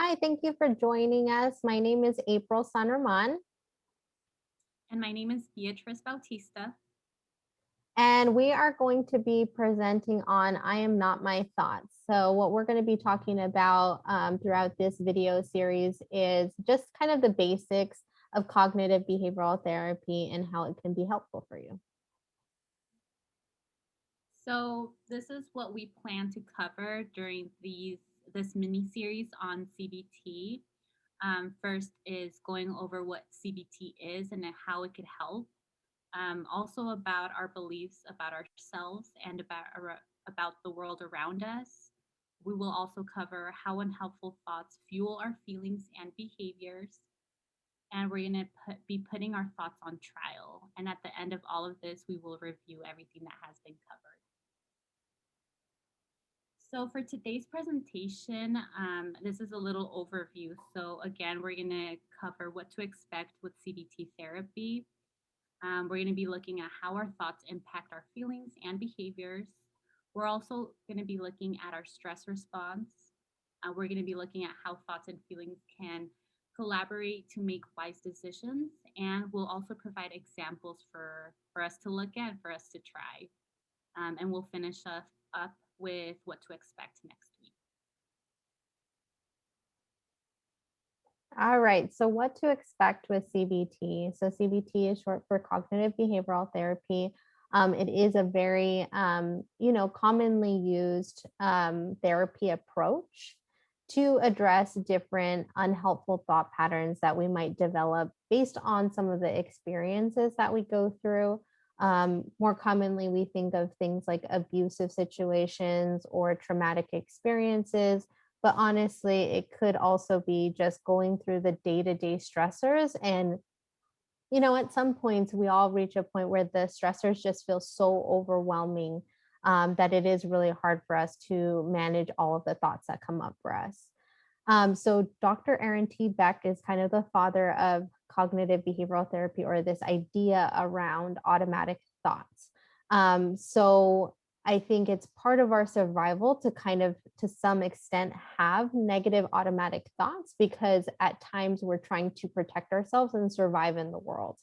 Hi, thank you for joining us. My name is April Sanarman, And my name is Beatrice Bautista. and we are going to be presenting on I Am Not My Thoughts. So, what we're going to be talking about throughout this video series is just kind of the basics of cognitive behavioral therapy and how it can be helpful for you. So this is what we plan to cover during this mini series on CBT. First is going over what CBT is and how it could help. Also about our beliefs about ourselves and about the world around us. We will also cover how unhelpful thoughts fuel our feelings and behaviors. And we're going to be putting our thoughts on trial. And at the end of all of this, we will review everything that has been covered. So for today's presentation, this is a little overview. So again, we're going to cover what to expect with CBT therapy. We're going to be looking at how our thoughts impact our feelings and behaviors. We're also going to be looking at our stress response. We're going to be looking at how thoughts and feelings can collaborate to make wise decisions. And we'll also provide examples for us to look at, for us to try. And we'll finish up with what to expect next week. All right, so what to expect with CBT? So, CBT is short for cognitive behavioral therapy. It is a very, commonly used therapy approach to address different unhelpful thought patterns that we might develop based on some of the experiences that we go through. More commonly, we think of things like abusive situations or traumatic experiences, but honestly, it could also be just going through the day-to-day stressors. And at some points we all reach a point where the stressors just feel so overwhelming, that it is really hard for us to manage all of the thoughts that come up for us. So Dr. Aaron T. Beck is kind of the father of cognitive behavioral therapy, or this idea around automatic thoughts. So I think it's part of our survival to kind of, to some extent, have negative automatic thoughts, because at times we're trying to protect ourselves and survive in the world.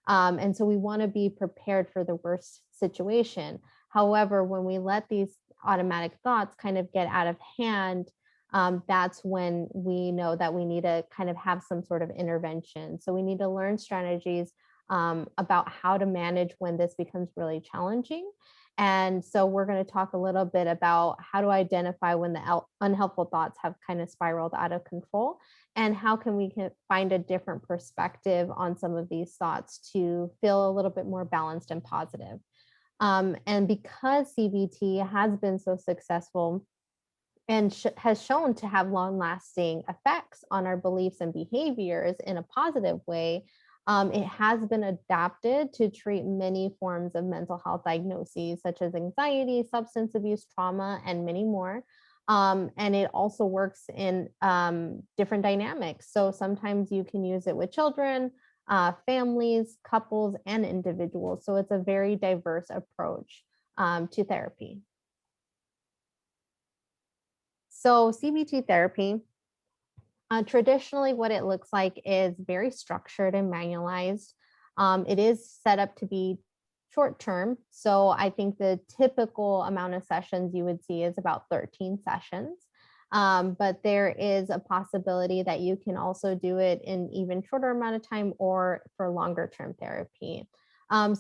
And so we want to be prepared for the worst situation. However, when we let these automatic thoughts kind of get out of hand, that's when we know that we need to kind of have some sort of intervention. So we need to learn strategies about how to manage when this becomes really challenging. And so we're going to talk a little bit about how to identify when the unhelpful thoughts have kind of spiraled out of control, and how can we find a different perspective on some of these thoughts to feel a little bit more balanced and positive. And because CBT has been so successful and has shown to have long lasting effects on our beliefs and behaviors in a positive way, it has been adapted to treat many forms of mental health diagnoses, such as anxiety, substance abuse, trauma, and many more. And it also works in different dynamics. So sometimes you can use it with children, families, couples, and individuals. So it's a very diverse approach to therapy. So CBT therapy, traditionally what it looks like is very structured and manualized. It is set up to be short term. So I think the typical amount of sessions you would see is about 13 sessions. But there is a possibility that you can also do it in even shorter amount of time or for longer term therapy.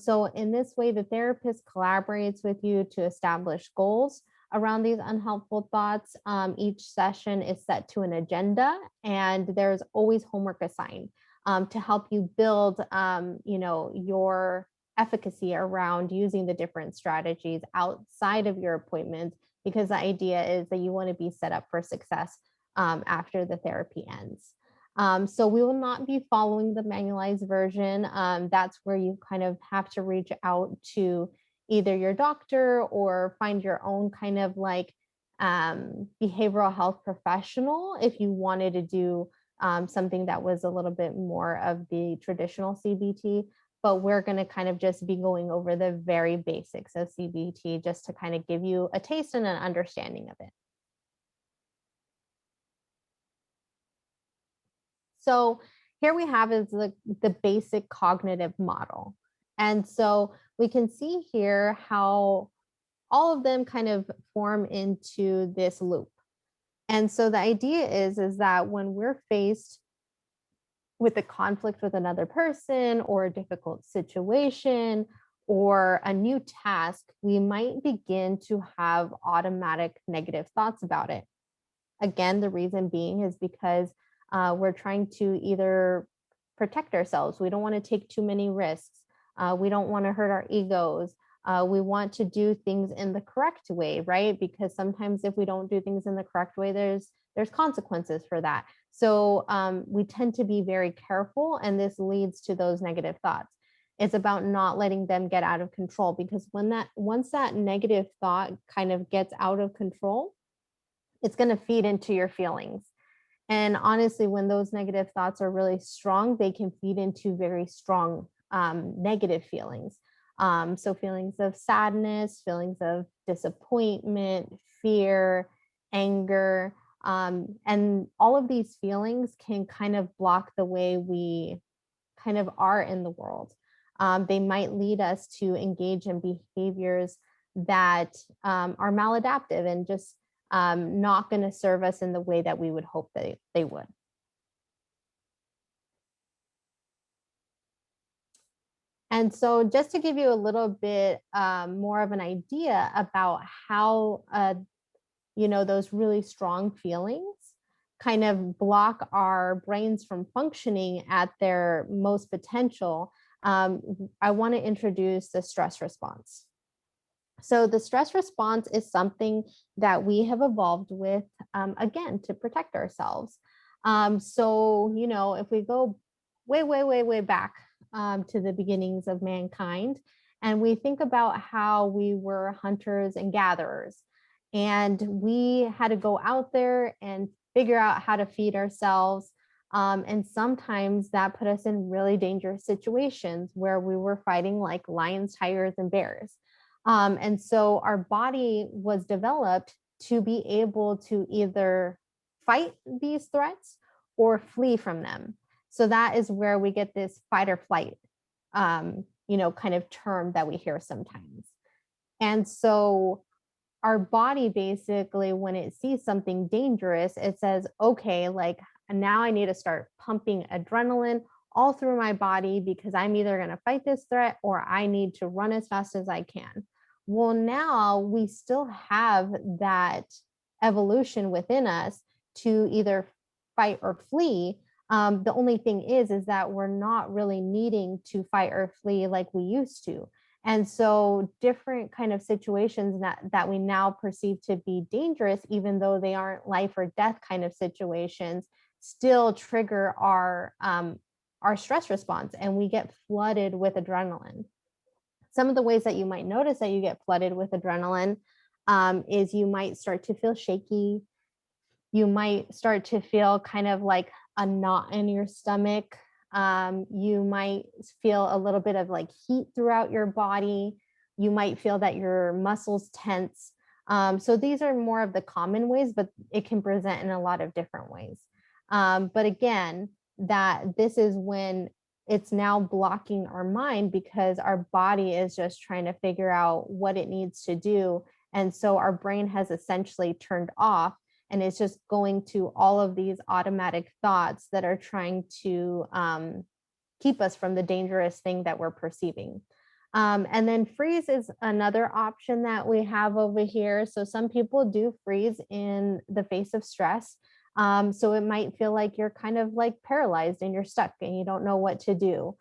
So in this way, the therapist collaborates with you to establish goals around these unhelpful thoughts. Each session is set to an agenda, and there's always homework assigned to help you build, your efficacy around using the different strategies outside of your appointments, because the idea is that you want to be set up for success after the therapy ends. So we will not be following the manualized version. That's where you kind of have to reach out to either your doctor or find your own kind of like behavioral health professional if you wanted to do something that was a little bit more of the traditional CBT. But we're going to kind of just be going over the very basics of CBT just to kind of give you a taste and an understanding of it. So here we have is the basic cognitive model. And so we can see here how all of them kind of form into this loop. And so the idea is that when we're faced with a conflict with another person or a difficult situation or a new task, we might begin to have automatic negative thoughts about it. Again, the reason being is because we're trying to either protect ourselves. We don't want to take too many risks. We don't want to hurt our egos. We want to do things in the correct way, right? Because sometimes if we don't do things in the correct way, there's consequences for that. So we tend to be very careful, and this leads to those negative thoughts. It's about not letting them get out of control, because once that negative thought kind of gets out of control, it's going to feed into your feelings. And honestly, when those negative thoughts are really strong, they can feed into very strong negative feelings. So, feelings of sadness, feelings of disappointment, fear, anger. And all of these feelings can kind of block the way we kind of are in the world. They might lead us to engage in behaviors that are maladaptive and just not going to serve us in the way that we would hope they would. And so, just to give you a little bit more of an idea about how those really strong feelings kind of block our brains from functioning at their most potential, I want to introduce the stress response. So, the stress response is something that we have evolved with, again, to protect ourselves. So, if we go way, way, way, way back to the beginnings of mankind, and we think about how we were hunters and gatherers, and we had to go out there and figure out how to feed ourselves. And sometimes that put us in really dangerous situations where we were fighting like lions, tigers, and bears. And so our body was developed to be able to either fight these threats or flee from them. So that is where we get this fight or flight, kind of term that we hear sometimes. And so our body basically, when it sees something dangerous, it says, okay, like now I need to start pumping adrenaline all through my body because I'm either going to fight this threat or I need to run as fast as I can. Well, now we still have that evolution within us to either fight or flee. The only thing is that we're not really needing to fight or flee like we used to. And so different kind of situations that we now perceive to be dangerous, even though they aren't life or death kind of situations, still trigger our stress response, and we get flooded with adrenaline. Some of the ways that you might notice that you get flooded with adrenaline is you might start to feel shaky. You might start to feel kind of like a knot in your stomach. You might feel a little bit of like heat throughout your body. You might feel that your muscles tense. So these are more of the common ways, but it can present in a lot of different ways. But again, that this is when it's now blocking our mind because our body is just trying to figure out what it needs to do. And so our brain has essentially turned off, and it's just going to all of these automatic thoughts that are trying to keep us from the dangerous thing that we're perceiving. And then freeze is another option that we have over here. So some people do freeze in the face of stress. So it might feel like you're kind of like paralyzed and you're stuck and you don't know what to do.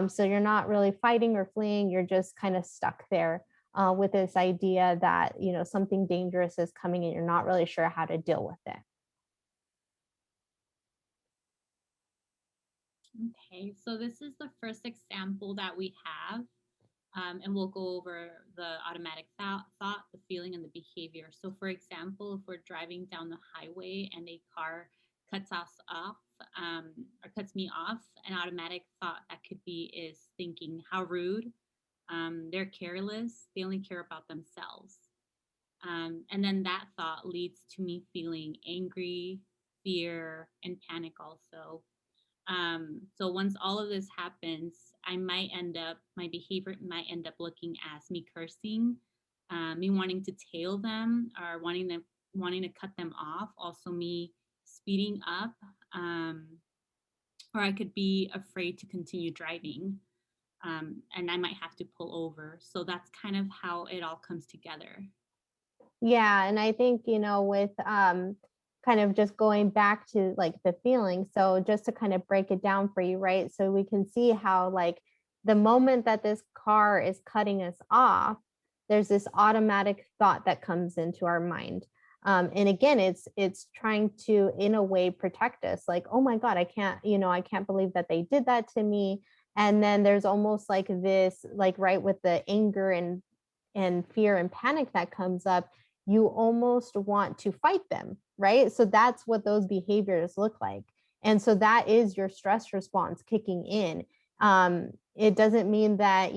So you're not really fighting or fleeing, you're just kind of stuck there with this idea that something dangerous is coming and you're not really sure how to deal with it. Okay, so this is the first example that we have, and we'll go over the automatic thought, the feeling, and the behavior. So, for example, if we're driving down the highway and a car cuts us off, or cuts me off, an automatic thought that could be is thinking, how rude, they're careless, they only care about themselves. And then that thought leads to me feeling angry, fear, and panic also. So once all of this happens, my behavior might end up looking as me cursing, me wanting to tail them or wanting to cut them off. Also, me speeding up, um, or I could be afraid to continue driving, and I might have to pull over. So that's kind of how it all comes together. Yeah, and I think, with kind of just going back to like the feeling. So just to kind of break it down for you, right? So we can see how like the moment that this car is cutting us off, there's this automatic thought that comes into our mind. And again, it's trying to in a way protect us, like, oh my God, I can't believe that they did that to me. And then there's almost like this, like right with the anger and fear and panic that comes up, you almost want to fight them, right? So that's what those behaviors look like. And so that is your stress response kicking in. It doesn't mean that,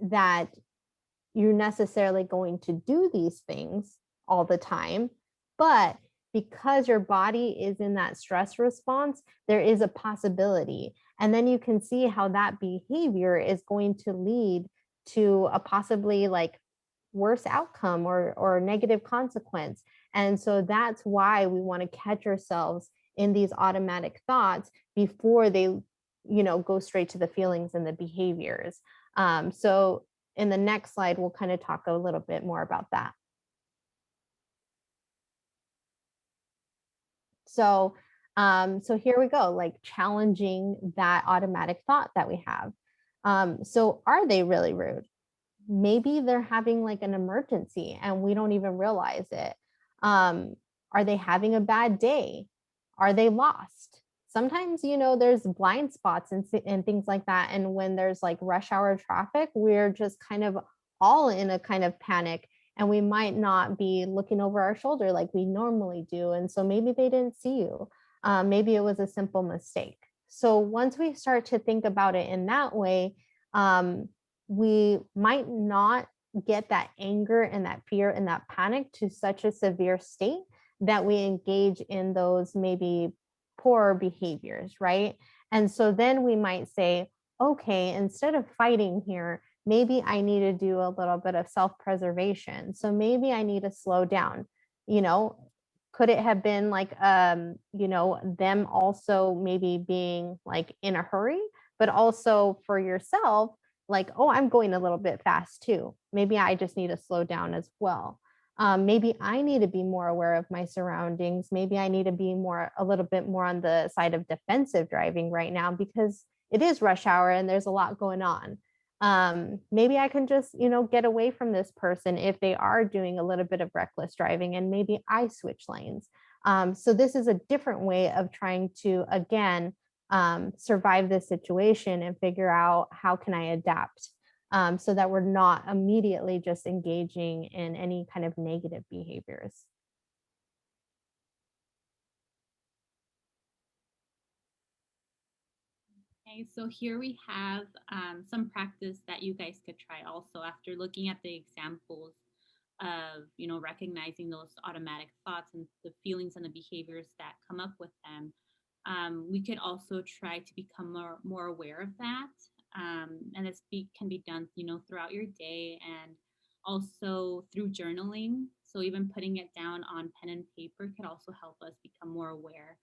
that you're necessarily going to do these things all the time, but because your body is in that stress response, there is a possibility. And then you can see how that behavior is going to lead to a possibly like worse outcome or negative consequence. And so that's why we want to catch ourselves in these automatic thoughts before they, go straight to the feelings and the behaviors. So in the next slide, we'll kind of talk a little bit more about that. So, so here we go, like challenging that automatic thought that we have. So are they really rude? Maybe they're having like an emergency and we don't even realize it. Um, are they having a bad day? Are they lost? Sometimes, there's blind spots and things like that. And when there's like rush hour traffic, we're just kind of all in a kind of panic and we might not be looking over our shoulder like we normally do. And so maybe they didn't see you. Maybe it was a simple mistake. So once we start to think about it in that way, um, we might not get that anger and that fear and that panic to such a severe state that we engage in those maybe poor behaviors, right? And so then we might say, okay, instead of fighting here, maybe I need to do a little bit of self preservation. So maybe I need to slow down. You know, could it have been like, them also maybe being like in a hurry, but also for yourself, like, oh, I'm going a little bit fast too. Maybe I just need to slow down as well. Maybe I need to be more aware of my surroundings. Maybe I need to be a little bit more on the side of defensive driving right now because it is rush hour and there's a lot going on. Maybe I can just, get away from this person if they are doing a little bit of reckless driving and maybe I switch lanes. So this is a different way of trying to, again, survive this situation and figure out how can I adapt, so that we're not immediately just engaging in any kind of negative behaviors. Okay, so here we have some practice that you guys could try also after looking at the examples of, recognizing those automatic thoughts and the feelings and the behaviors that come up with them. We could also try to become more aware of that. And can be done, throughout your day and also through journaling. So even putting it down on pen and paper could also help us become more aware,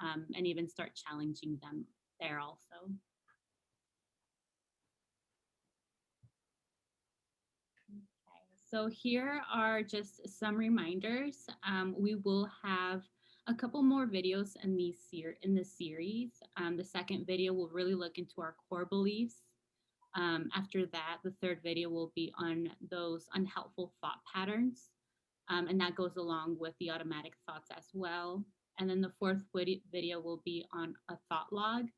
and even start challenging them there also. Okay, so here are just some reminders. We will have a couple more videos in this series. The second video will really look into our core beliefs. After that, the third video will be on those unhelpful thought patterns, and that goes along with the automatic thoughts as well. And then the fourth video will be on a thought log.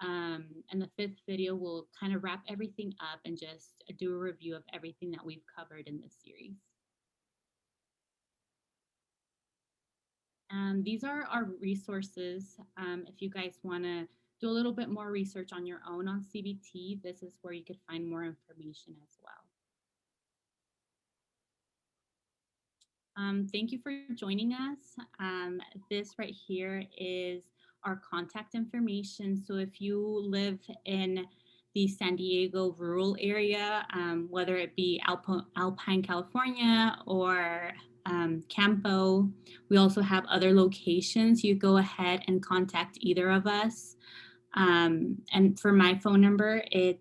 And the fifth video will kind of wrap everything up and just do a review of everything that we've covered in this series. These are our resources. If you guys want to do a little bit more research on your own on CBT, this is where you could find more information as well. Thank you for joining us. This right here is our contact information. So if you live in the San Diego rural area, whether it be Alpine, California, or Campo, we also have other locations. You go ahead and contact either of us. And for my phone number, let me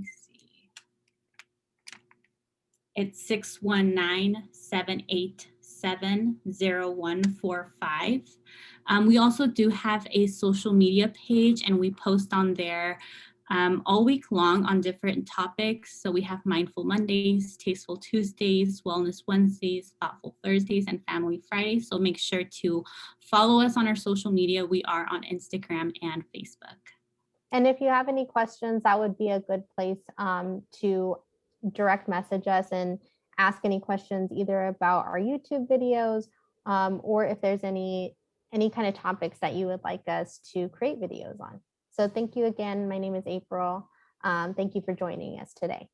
see, it's 619-787-0145. We also do have a social media page, and we post on there all week long on different topics. So we have Mindful Mondays, Tasteful Tuesdays, Wellness Wednesdays, Thoughtful Thursdays, and Family Fridays. So make sure to follow us on our social media. We are on Instagram and Facebook. And if you have any questions, that would be a good place to direct message us and ask any questions either about our YouTube videos or if there's any kind of topics that you would like us to create videos on. So thank you again. My name is April. Thank you for joining us today.